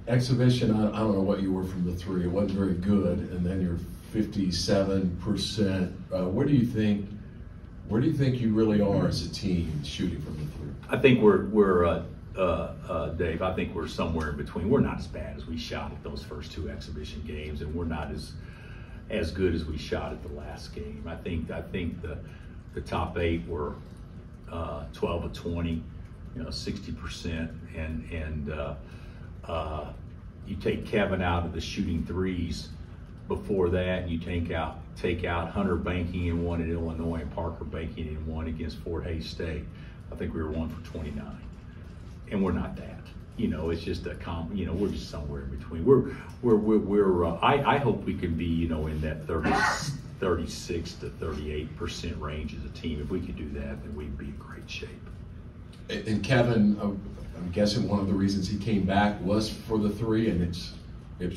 exhibition, I don't know what you were from the three. It wasn't very good, and then you're 57%. Where do you think you really are as a team shooting from the three? I think we're Dave, I think we're somewhere in between. We're not as bad as we shot at those first two exhibition games, and we're not as good as we shot at the last game. I think the top 8 were 12 of 20, 60%, and you take Kevin out of the shooting threes. Before that, you take out Hunter banking in one at Illinois and Parker banking in one against Fort Hays State. I think we were 1 for 29, and we're not that. It's just we're just somewhere in between. I hope we can be in that 36 to 38% range as a team. If we could do that, then we'd be in great shape. And Kevin, I'm guessing one of the reasons he came back was for the three, and it's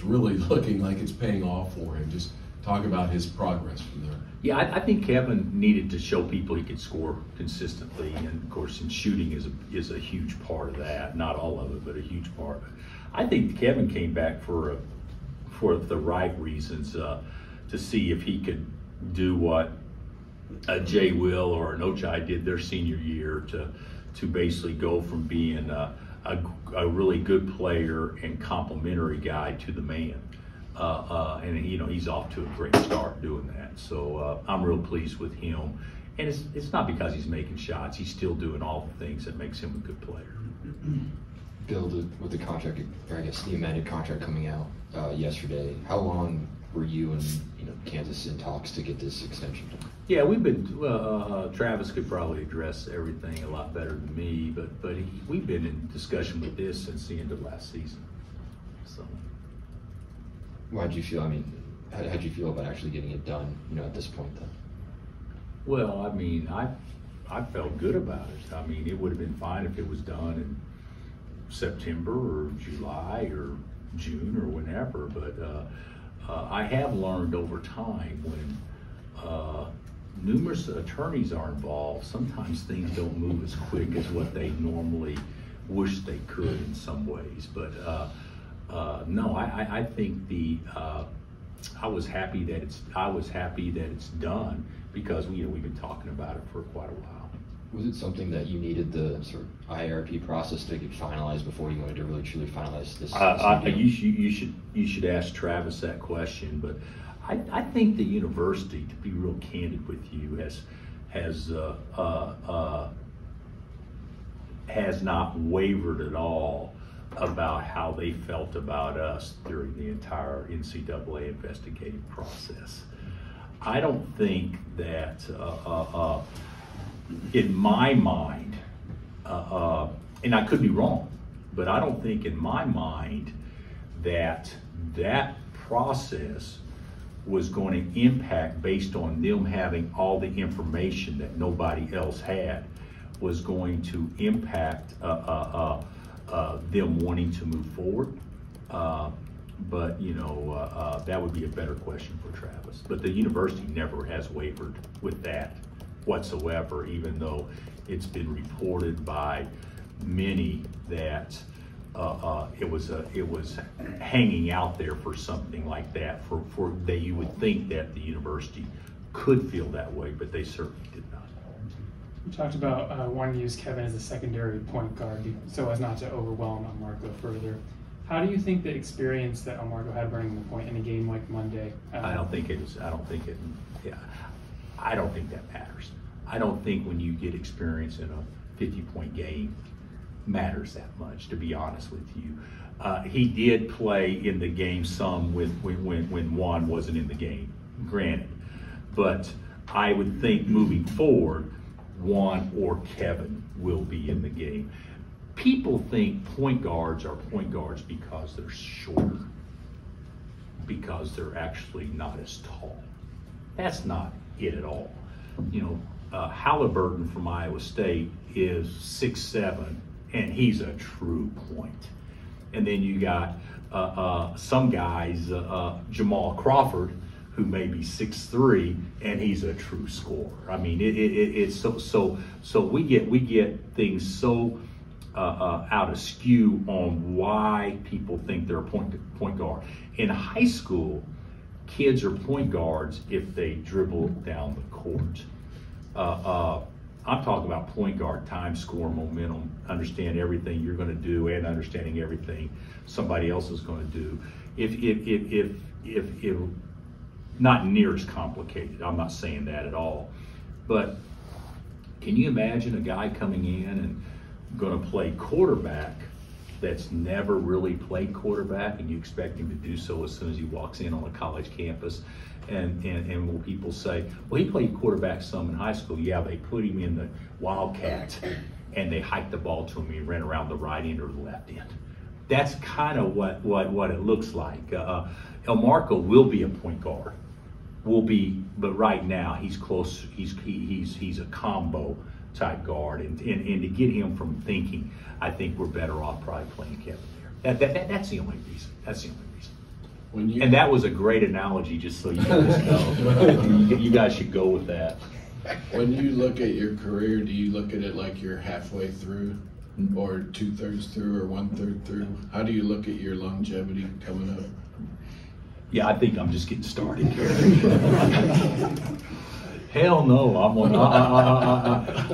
really looking like it's paying off for him. Just talk about his progress from there. Yeah, I think Kevin needed to show people he could score consistently, and of course, in shooting is a huge part of that. Not all of it, but a huge part of it. I think Kevin came back for the right reasons, to see if he could do what Jay Will or an Ochai did their senior year, to basically go from being a really good player and complimentary guy to the man. And he's off to a great start doing that. So I'm real pleased with him. And it's not because he's making shots. He's still doing all the things that makes him a good player. Bill, with the contract, or I guess the amended contract coming out yesterday, how long were you and Kansas in talks to get this extension done? Yeah, we've been. Travis could probably address everything a lot better than me, but we've been in discussion with this since the end of last season. So, how'd you feel? How'd you feel about actually getting it done? At this point, then. Well, I felt good about it. It would have been fine if it was done in September or July or June or whenever, but I have learned over time when numerous attorneys are involved, sometimes things don't move as quick as what they normally wish they could in some ways. But no, I think I was happy that it's done, because we've been talking about it for quite a while. Was it something that you needed the sort of IRP process to get finalized before you wanted to really truly finalize this? You should ask Travis that question, but I think the university, to be real candid with you, has not wavered at all about how they felt about us during the entire NCAA investigative process. I don't think that, in my mind, and I could be wrong, but I don't think in my mind that process was going to impact, based on them having all the information that nobody else had, was going to impact them wanting to move forward. But that would be a better question for Travis. But the university never has wavered with that whatsoever, even though it's been reported by many that it was hanging out there for something like that. For that, you would think that the university could feel that way, but they certainly did not. You talked about wanting to use Kevin as a secondary point guard so as not to overwhelm Marco further. How do you think the experience that Marco had running the point in a game like Monday? I don't think that matters. I don't think when you get experience in a 50-point game matters that much, to be honest with you. He did play in the game some when Juan wasn't in the game, granted. But I would think moving forward, Juan or Kevin will be in the game. People think point guards are point guards because they're shorter, because they're actually not as tall. That's not it at all. Halliburton from Iowa State is 6'7", and he's a true point. And then you got some guys, Jamal Crawford, who may be 6'3", and he's a true scorer. It's so we get things so out askew on why people think they're a point guard. In high school, kids are point guards if they dribble down the court. I'm talking about point guard, time, score, momentum, understand everything you're going to do and understanding everything somebody else is going to do. If not near as complicated, I'm not saying that at all, but can you imagine a guy coming in and going to play quarterback that's never really played quarterback, and you expect him to do so as soon as he walks in on a college campus? And will people say, well, he played quarterback some in high school. Yeah, they put him in the Wildcats and they hiked the ball to him and he ran around the right end or the left end. That's kind of what it looks like. Elmarko will be a point guard. But right now he's close. He's a combo type guard, and to get him from thinking, I think we're better off probably playing Kevin there. That's the only reason. That's the only reason. And that was a great analogy, just so you guys know. You guys should go with that. When you look at your career, do you look at it like you're halfway through, or 2/3 through, or 1/3 through? How do you look at your longevity coming up? Yeah, I think I'm just getting started here. Hell no,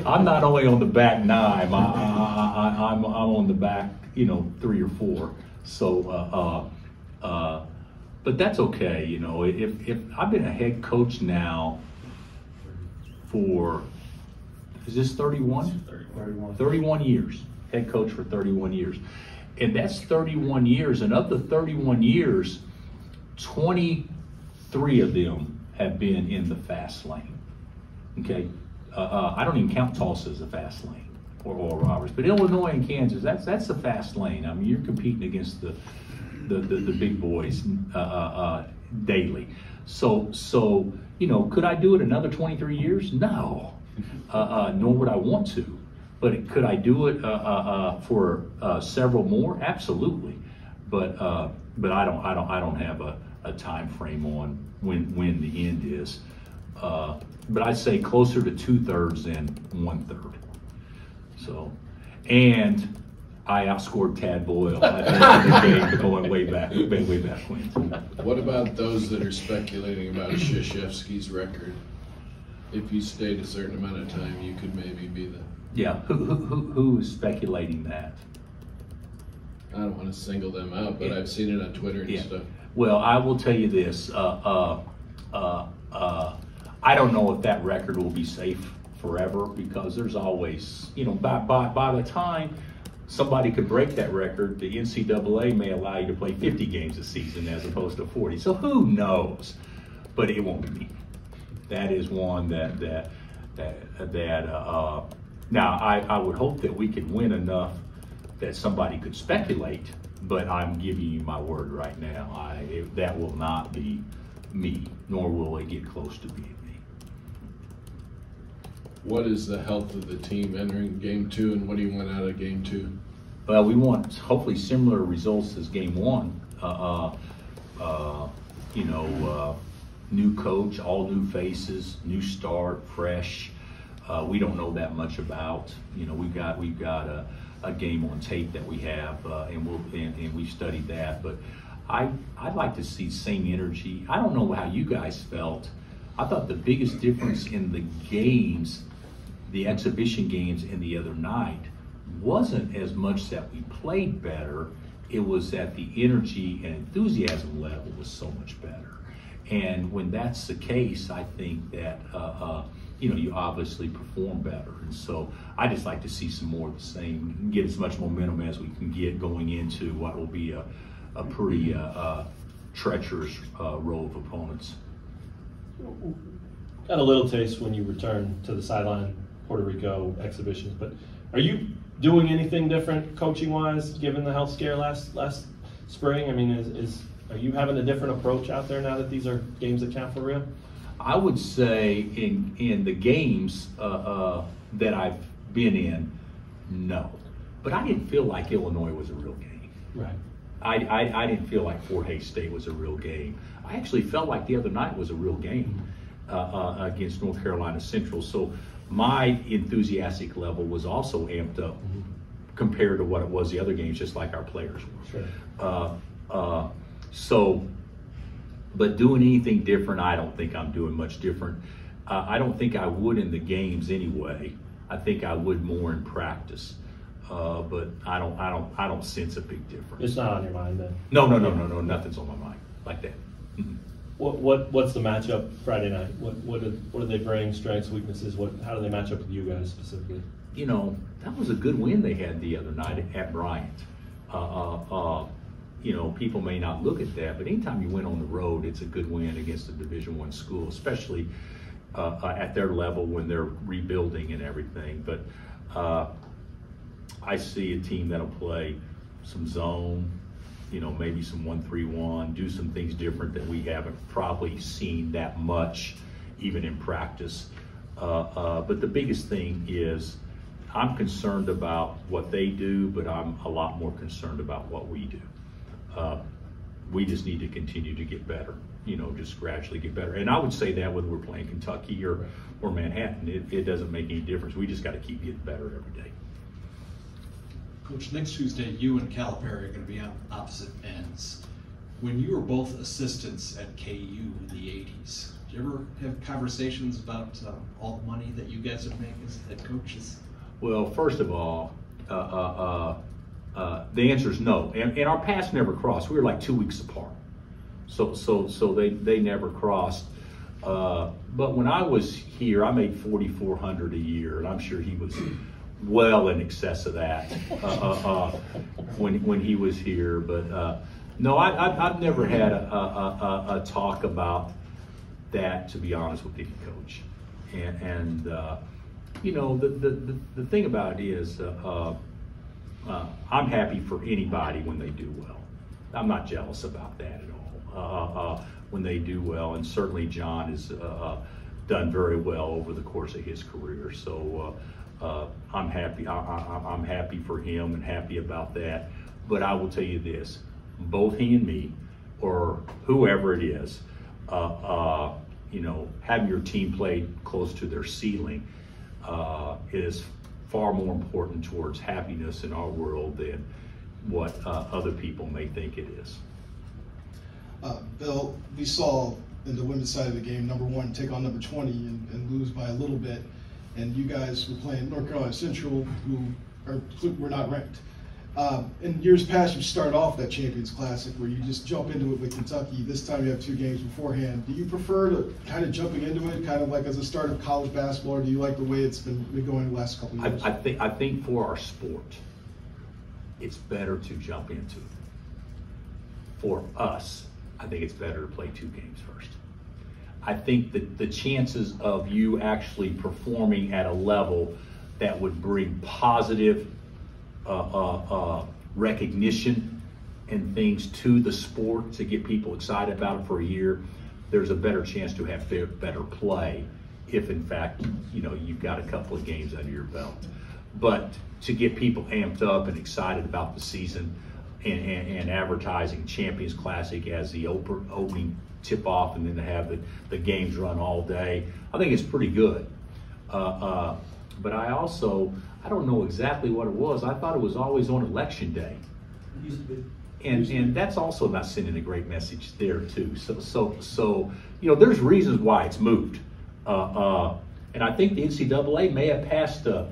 I'm not only on the back 9. I'm on the back, 3 or 4. So, but that's okay. If I've been a head coach now for, is this 31? 31 years, head coach for 31 years. And that's 31 years, and of the 31 years, 23 of them have been in the fast lane. Okay, I don't even count Tulsa as a fast lane or Roberts, but Illinois and Kansas, that's the fast lane. I mean, you're competing against the big boys daily. So could I do it another 23 years? No, nor would I want to. But could I do it for several more? Absolutely. But I don't have a time frame on when the end is. But I'd say closer to 2/3 than 1/3. So, and I outscored Tad Boyle in the game going way back when. What about those that are speculating about Krzyzewski's record? If you stayed a certain amount of time, you could maybe be the. Yeah, who is speculating that? I don't want to single them out, but I've seen it on Twitter and stuff. Well, I will tell you this. I don't know if that record will be safe forever, because there's always, by the time somebody could break that record, the NCAA may allow you to play 50 games a season as opposed to 40. So who knows? But it won't be me. That is one that now I would hope that we could win enough that somebody could speculate, but I'm giving you my word right now. That will not be me, nor will it get close to being me. What is the health of the team entering Game 2, and what do you want out of Game 2? Well, we want hopefully similar results as Game 1. New coach, all new faces, new start, fresh. We don't know that much about. We've got a game on tape that we have, and we've studied that. But I'd like to see same energy. I don't know how you guys felt. I thought the biggest difference in the games, the exhibition games in the other night, wasn't as much that we played better. It was that the energy and enthusiasm level was so much better. And when that's the case, I think that you obviously perform better. And so I just like to see some more of the same, and get as much momentum as we can get going into what will be a pretty treacherous row of opponents. Got a little taste when you return to the sideline Puerto Rico exhibitions, but are you doing anything different coaching-wise, given the health scare last spring? I mean, are you having a different approach out there now that these are games that count for real? I would say in the games that I've been in, no. But I didn't feel like Illinois was a real game. Right. I didn't feel like Fort Hays State was a real game. I actually felt like the other night was a real game against North Carolina Central. So my enthusiastic level was also amped up compared to what it was the other games, just like our players were. Sure. But doing anything different, I don't think I'm doing much different. I don't think I would in the games anyway. I think I would more in practice. But I don't sense a big difference. It's not on your mind then? No, nothing's on my mind like that. Mm-hmm. What's the matchup Friday night? What do they bring? Strengths, weaknesses? How do they match up with you guys specifically? You know, that was a good win they had the other night at Bryant. You know, people may not look at that, but anytime you win on the road, it's a good win against a Division I school, especially at their level when they're rebuilding and everything. But I see a team that'll play some zone, you know, maybe some 1-3-1, do some things different that we haven't probably seen that much, even in practice. But the biggest thing is I'm concerned about what they do, but I'm a lot more concerned about what we do. We just need to continue to get better, you know, just gradually get better. And I would say that whether we're playing Kentucky or Manhattan, it doesn't make any difference. We just got to keep getting better every day. Coach, next Tuesday, you and Calipari are going to be on opposite ends. When you were both assistants at KU in the 80s, did you ever have conversations about all the money that you guys would make as head coaches? Well, first of all, the answer is no. And our paths never crossed. We were like 2 weeks apart. So they never crossed. But when I was here, I made $4,400 a year, and I'm sure he was well in excess of that when he was here. But no, I've never had a talk about that, to be honest with you, Coach. And you know, the thing about it is, I'm happy for anybody when they do well. I'm not jealous about that at all. When they do well, and certainly John has done very well over the course of his career. So I'm happy. I'm happy for him and happy about that. But I will tell you this: both he and me, or whoever it is, you know, having your team play close to their ceiling is far more important towards happiness in our world than what other people may think it is. Bill, we saw in the women's side of the game, number 1 take on number 20 and lose by a little bit, and you guys were playing North Carolina Central, who were not ranked. In years past, you start off that Champions Classic where you just jump into it with Kentucky. This time you have 2 games beforehand. Do you prefer to kind of jumping into it, kind of like as a start of college basketball, or do you like the way it's been going the last couple of years? I think for our sport, it's better to jump into it. For us, I think it's better to play 2 games first. I think that the chances of you actually performing at a level that would bring positive recognition and things to the sport to get people excited about it for a year, there's a better chance to have better play if in fact, you know, you've got a couple of games under your belt. But to get people amped up and excited about the season and advertising Champions Classic as the opening tip-off and then to have the games run all day, I think it's pretty good. But I don't know exactly what it was. I thought it was always on Election Day. It used to be. And that's also not sending a great message there too. So you know, there's reasons why it's moved. And I think the NCAA may have passed a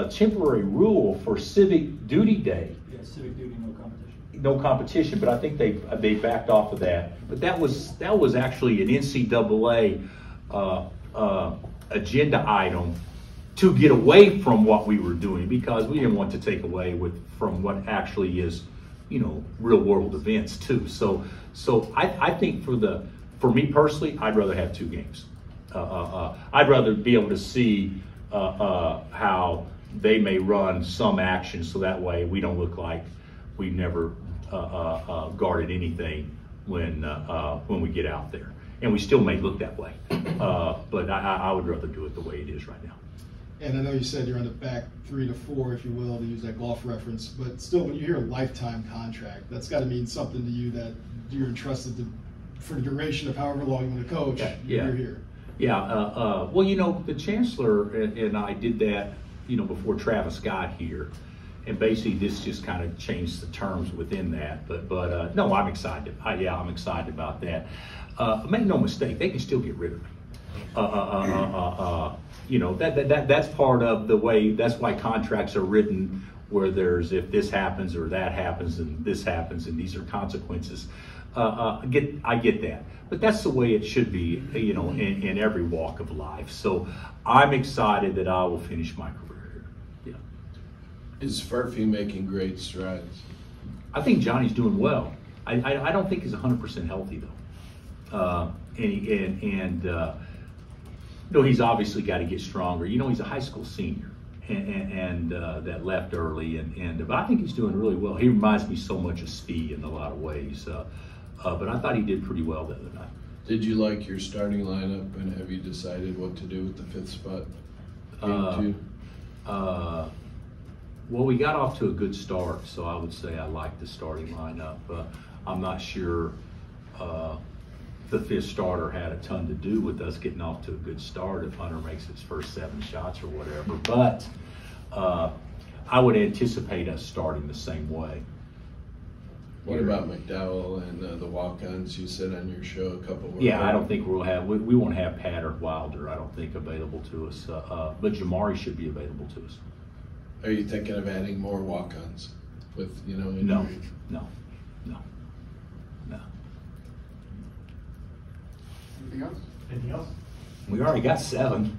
temporary rule for Civic Duty Day. Yeah, civic duty, no competition. No competition, but I think they backed off of that. But that was actually an NCAA agenda item to get away from what we were doing, because we didn't want to take away from what actually is, you know, real world events too. So I think for me personally, I'd rather have 2 games. I'd rather be able to see how they may run some action, so that way we don't look like we never guarded anything when we get out there, and we still may look that way. But I would rather do it the way it is right now. And I know you said you're on the back 3 to 4, if you will, to use that golf reference, but still, when you hear a lifetime contract, that's got to mean something to you that you're entrusted to for the duration of however long you want to coach. You're here. Well, you know, the chancellor and I did that, you know, before Travis got here, And basically, this just kind of changed the terms within that. But no, I'm excited. Yeah, I'm excited about that. Make no mistake, they can still get rid of me. You know, that's part of the way. That's why contracts are written, where there's if this happens or that happens and this happens and these are consequences. I get that, but that's the way it should be. You know, in every walk of life. So I'm excited that I will finish my career here. Yeah. Is Furphy making great strides? I think Johnny's doing well. I don't think he's 100% healthy though. You know, he's obviously got to get stronger. You know, he's a high school senior and that left early but I think he's doing really well. He reminds me so much of Speed in a lot of ways. But I thought he did pretty well the other night. Did you like your starting lineup, and have you decided what to do with the 5th spot? Game 2? Well, we got off to a good start, so I would say I like the starting lineup. I'm not sure the 5th starter had a ton to do with us getting off to a good start if Hunter makes his first 7 shots or whatever. But I would anticipate us starting the same way. What about McDowell and the walk-ons you said on your show a couple of Yeah, I don't think we'll have, we won't have Pat or Wilder, I don't think, available to us. But Jamari should be available to us. Are you thinking of adding more walk-ons with, you know, injury? No. Anything else? Anything else? We already got 7.